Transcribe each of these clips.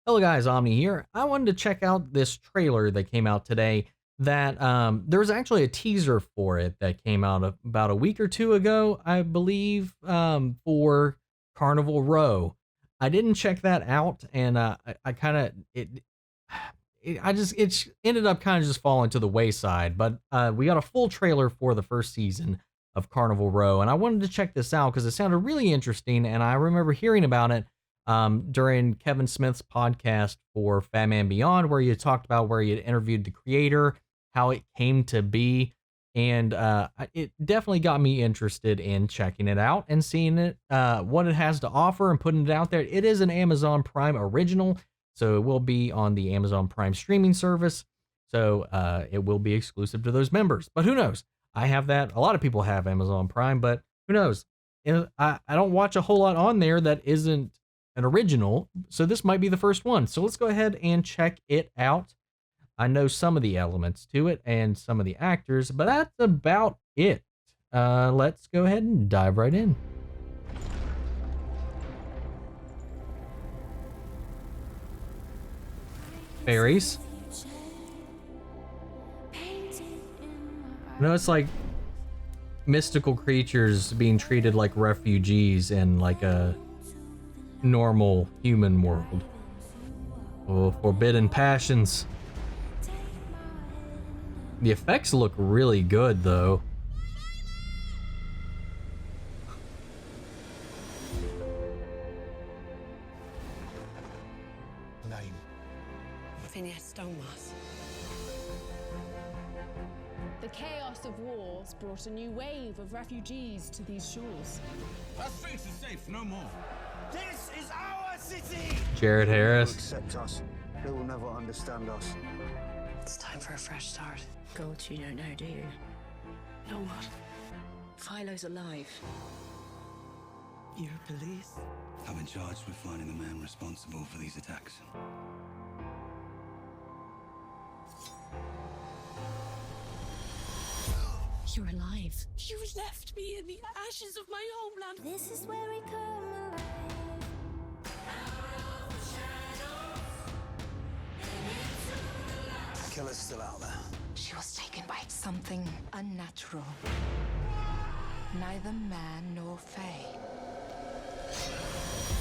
Hello guys, Omni here. I wanted to check out this trailer that came out today that there was actually a teaser for it that came out about a week or two ago, I believe, for Carnival Row. I didn't check that out and I kind of it ended up kind of just falling to the wayside, but we got a full trailer for the first season of Carnival Row and I wanted to check this out because it sounded really interesting and I remember hearing about it during Kevin Smith's podcast for Fat Man Beyond, where you talked about where you interviewed the creator, how it came to be, and it definitely got me interested in checking it out and seeing it, what it has to offer, and putting it out there. It is an Amazon Prime original, so it will be on the Amazon Prime streaming service. So it will be exclusive to those members. But who knows? I have that. A lot of people have Amazon Prime, but who knows? I don't watch a whole lot on there that isn't an original, so this might be the first one. So let's go ahead and check it out. I know some of the elements to it and some of the actors, but that's about it. Let's go ahead and dive right in. Fairies. No, it's like mystical creatures being treated like refugees in like a normal human world. Oh, forbidden passions. The effects look really good though. Name. Phineas Stonemas. The chaos of war has brought a new wave of refugees to these shores. Our streets are safe, no more. This is our city! Jared Harris. Accept us. They will never understand us. It's time for a fresh start. God, you don't know, do you? Know what? Philo's alive. You're police? I've been charged with finding the man responsible for these attacks. You're alive. You left me in the ashes of my homeland. This is where we come alive. The killer's still out there. She was taken by something unnatural. Neither man nor fae.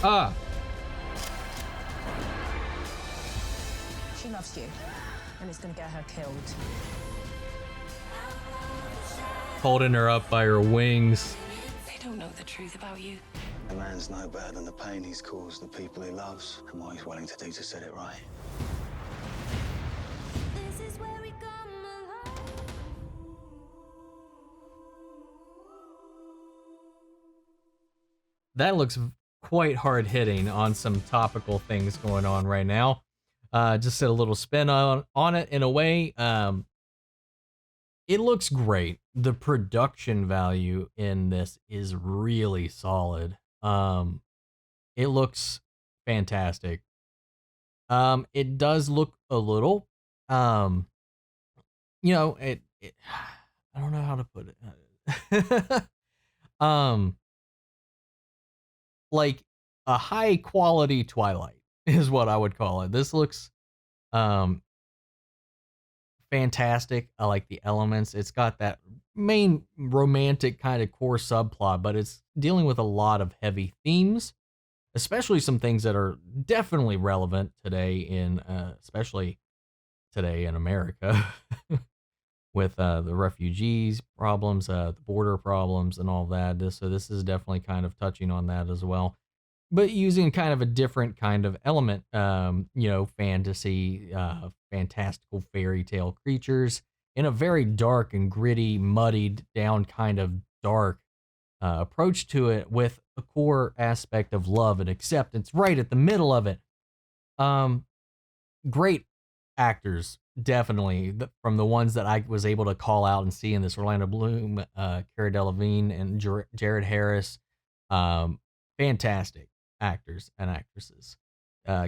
Ah, She loves you, and it's going to get her killed. holding her up by her wings. They don't know the truth about you. A man's no better than the pain he's caused the people he loves and what he's willing to do to set it right. This is where we come alive. That looks quite hard hitting on some topical things going on right now. Just a little spin on it in a way. It looks great. The production value in this is really solid. It looks fantastic. It does look a little, I don't know how to put it. Like a high quality Twilight is what I would call it. This looks fantastic. I like the elements. It's got that main romantic kind of core subplot, but it's dealing with a lot of heavy themes, especially some things that are definitely relevant today especially today in America with the refugees problems, the border problems and all that. So this is definitely kind of touching on that as well, but using kind of a different kind of element, fantasy, fantastical fairy tale creatures in a very dark and gritty, muddied down kind of dark approach to it, with a core aspect of love and acceptance right at the middle of it. Great actors, definitely, from the ones that I was able to call out and see in this: OrlandoBloom, Cara Delevingne, and Jared Harris. Fantastic actors and actresses.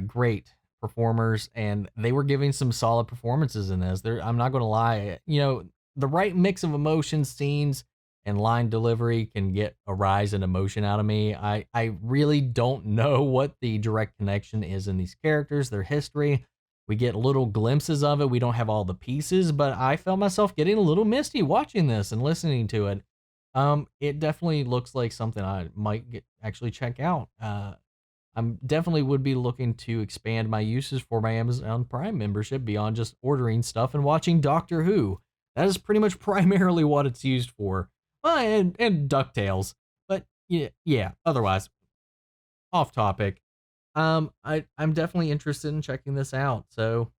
Great performers, and they were giving some solid performances in this. I'm not going to lie, the right mix of emotions, scenes, and line delivery can get a rise in emotion out of me. I really don't know what the direct connection is in these characters, their history. We get little glimpses of it. We don't have all the pieces, but I felt myself getting a little misty watching this and listening to it. It definitely looks like something I might actually check out. I'm definitely would be looking to expand my uses for my Amazon Prime membership beyond just ordering stuff and watching Doctor Who. That is pretty much primarily what it's used for. And DuckTales. But yeah, otherwise, off topic. I'm definitely interested in checking this out. So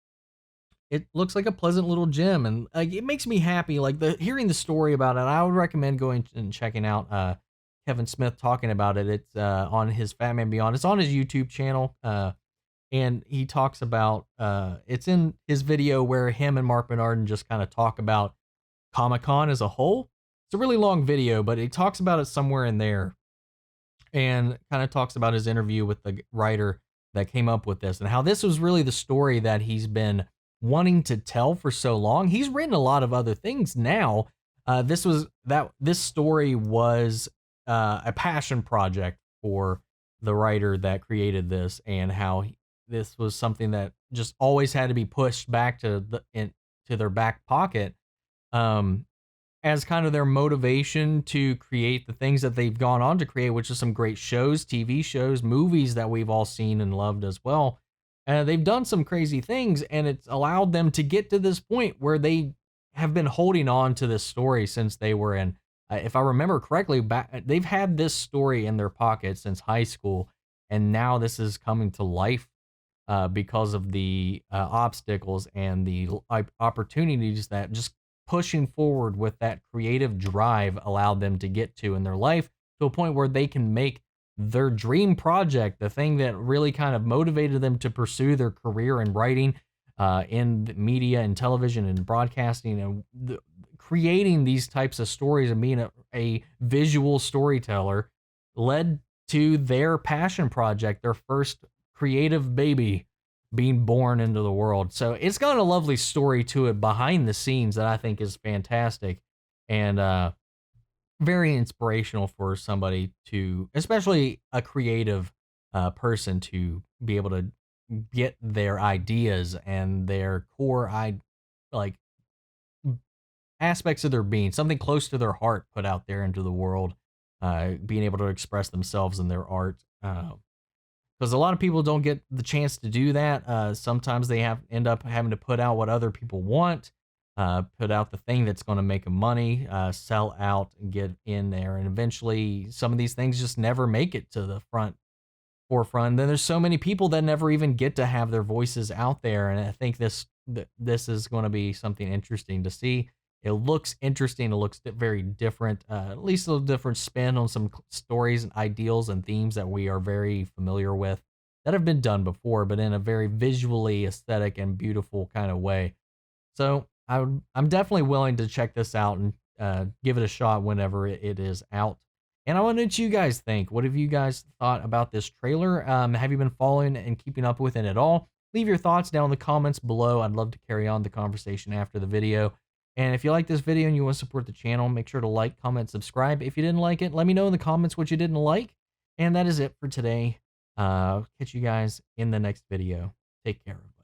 it looks like a pleasant little gem, and it makes me happy. Like hearing the story about it, I would recommend going and checking out Kevin Smith talking about it. It's on his Fat Man Beyond. It's on his YouTube channel, and he talks about it's in his video where him and Mark Bernardin just kind of talk about Comic-Con as a whole. It's a really long video, but he talks about it somewhere in there, and kind of talks about his interview with the writer that came up with this and how this was really the story that he's been wanting to tell for so long. He's written a lot of other things now. This story was a passion project for the writer that created this, and how this was something that just always had to be pushed back to their back pocket. As kind of their motivation to create the things that they've gone on to create, which is some great shows, TV shows, movies that we've all seen and loved as well. They've done some crazy things, and it's allowed them to get to this point where they have been holding on to this story since they were in, if I remember correctly, they've had this story in their pocket since high school, and now this is coming to life because of the obstacles and the opportunities that just pushing forward with that creative drive allowed them to get to in their life, to a point where they can make their dream project, the thing that really kind of motivated them to pursue their career in writing, in the media and television and broadcasting, and creating these types of stories and being a visual storyteller, led to their passion project, their first creative baby being born into the world. So it's got a lovely story to it behind the scenes that I think is fantastic, and very inspirational for somebody to, especially a creative person, to be able to get their ideas and their core like aspects of their being, something close to their heart, put out there into the world, being able to express themselves in their art. Because a lot of people don't get the chance to do that. Sometimes they end up having to put out what other people want, put out the thing that's going to make them money, sell out and get in there. And eventually some of these things just never make it to the forefront. Then there's so many people that never even get to have their voices out there. And I think this is going to be something interesting to see. It looks interesting. It looks very different, at least a little different spin on some stories and ideals and themes that we are very familiar with, that have been done before, but in a very visually aesthetic and beautiful kind of way. So I'm definitely willing to check this out and give it a shot whenever it is out. And I want to know what you guys think. What have you guys thought about this trailer? Have you been following and keeping up with it at all? Leave your thoughts down in the comments below. I'd love to carry on the conversation after the video. And if you like this video and you want to support the channel, make sure to like, comment, subscribe. If you didn't like it, let me know in the comments what you didn't like. And that is it for today. Catch you guys in the next video. Take care, everybody.